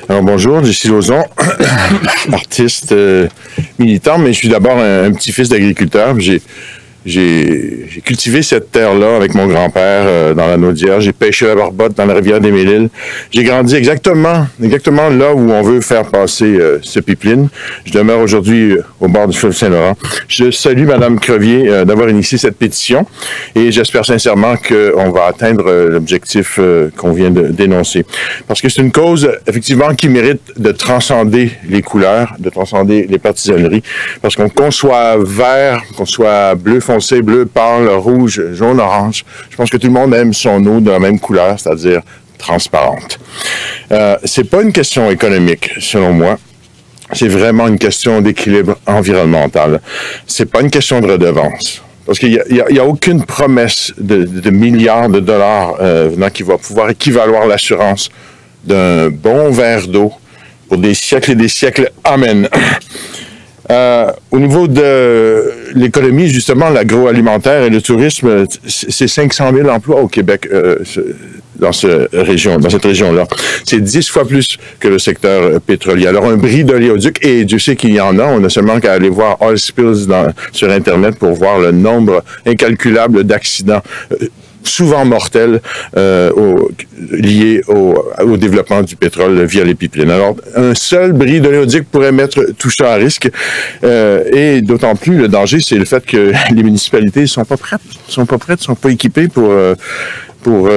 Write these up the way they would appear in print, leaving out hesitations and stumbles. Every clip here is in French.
Alors bonjour, Jessie Lauzon, artiste militant, mais je suis d'abord un petit-fils d'agriculteur. J'ai cultivé cette terre-là avec mon grand-père dans la Naudière. J'ai pêché la barbotte dans la rivière des Mille-Îles. J'ai grandi exactement là où on veut faire passer ce pipeline. Je demeure aujourd'hui au bord du fleuve Saint-Laurent. Je salue Mme Crevier d'avoir initié cette pétition et j'espère sincèrement qu'on va atteindre l'objectif qu'on vient de dénoncer. Parce que c'est une cause, effectivement, qui mérite de transcender les couleurs, de transcender les partisaneries. Parce qu'on soit vert, qu'on soit bleu foncé, bleu pâle, rouge, jaune, orange. Je pense que tout le monde aime son eau de la même couleur, c'est-à-dire transparente. C'est pas une question économique, selon moi. C'est vraiment une question d'équilibre environnemental. C'est pas une question de redevance. Parce qu'il y a aucune promesse de milliards de dollars qui va pouvoir équivaloir l'assurance d'un bon verre d'eau pour des siècles et des siècles. Amen. Au niveau de l'économie, justement, l'agroalimentaire et le tourisme, c'est 500 000 emplois au Québec dans cette région-là. C'est 10 fois plus que le secteur pétrolier. Alors, un bris d'oléoduc, et Dieu sait qu'il y en a, on a seulement qu'à aller voir Oil Spills sur Internet pour voir le nombre incalculable d'accidents souvent mortels liés au développement du pétrole via les pipelines. Alors, un seul bris d'oléoduc pourrait mettre tout ça à risque. Et d'autant plus, le danger, c'est le fait que les municipalités sont pas équipées pour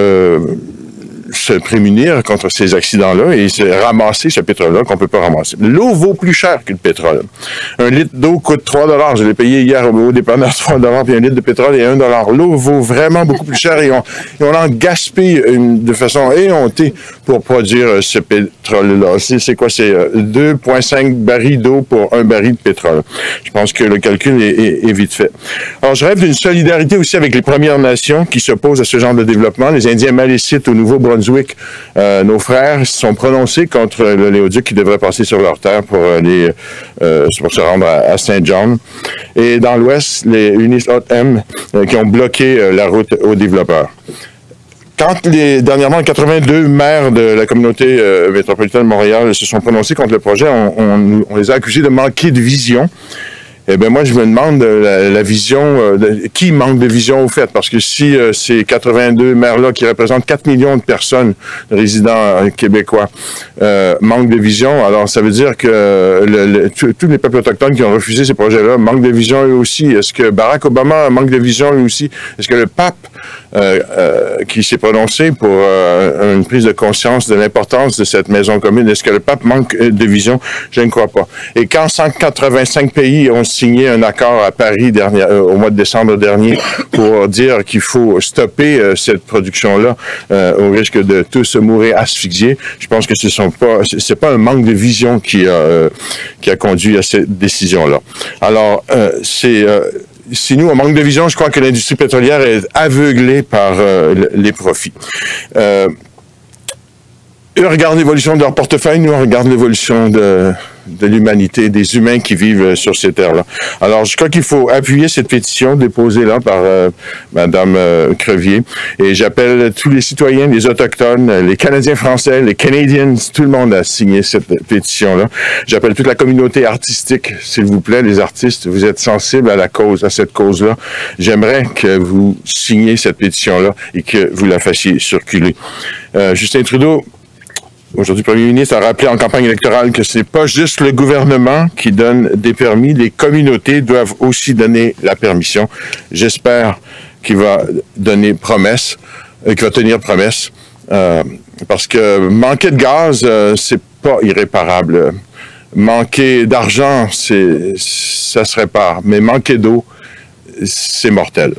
se prémunir contre ces accidents-là et ramasser ce pétrole-là qu'on peut pas ramasser. L'eau vaut plus cher que le pétrole. Un litre d'eau coûte 3 $. Je l'ai payé hier au dépanneur 3 $, puis un litre de pétrole est 1 $. L'eau vaut vraiment beaucoup plus cher et on en gaspille de façon éhontée pour produire ce pétrole-là. C'est quoi? C'est 2,5 barils d'eau pour un baril de pétrole. Je pense que le calcul est vite fait. Alors, je rêve d'une solidarité aussi avec les Premières Nations qui s'opposent à ce genre de développement. Les Indiens Malécites au Nouveau-Brunswick, nos frères se sont prononcés contre l'oléoduc qui devrait passer sur leur terre pour se rendre à Saint John. Et dans l'Ouest, les Unis M qui ont bloqué la route aux développeurs. Quand dernièrement, 82 maires de la communauté métropolitaine de Montréal se sont prononcés contre le projet, on les a accusés de manquer de vision. Eh bien, moi, je me demande la vision, qui manque de vision au fait? Parce que si ces 82 maires-là, qui représentent 4 millions de personnes, résidents québécois, manquent de vision, alors ça veut dire que tous les peuples autochtones qui ont refusé ces projets-là manquent de vision eux aussi. Est-ce que Barack Obama manque de vision lui aussi? Est-ce que le pape, qui s'est prononcé pour une prise de conscience de l'importance de cette maison commune, est-ce que le pape manque de vision? Je ne crois pas. Et quand 185 pays ont signé un accord à Paris au mois de décembre dernier pour dire qu'il faut stopper cette production-là au risque de tous mourir asphyxiés, je pense que c'est pas un manque de vision qui a conduit à cette décision-là. Alors, si nous, on manque de vision, je crois que l'industrie pétrolière est aveuglée par les profits. Eux regardent l'évolution de leur portefeuille, nous on regarde l'évolution de l'humanité, des humains qui vivent sur ces terres-là. Alors, je crois qu'il faut appuyer cette pétition déposée là par Mme Crevier. Et j'appelle tous les citoyens, les Autochtones, les Canadiens français, les Canadians, tout le monde à signer cette pétition-là. J'appelle toute la communauté artistique, s'il vous plaît, les artistes, vous êtes sensibles à cette cause-là. J'aimerais que vous signiez cette pétition-là et que vous la fassiez circuler. Justin Trudeau, aujourd'hui, Premier ministre a rappelé en campagne électorale que ce n'est pas juste le gouvernement qui donne des permis, les communautés doivent aussi donner la permission. J'espère qu'il va tenir promesse, parce que manquer de gaz, c'est pas irréparable. Manquer d'argent, ça se répare, mais manquer d'eau, c'est mortel.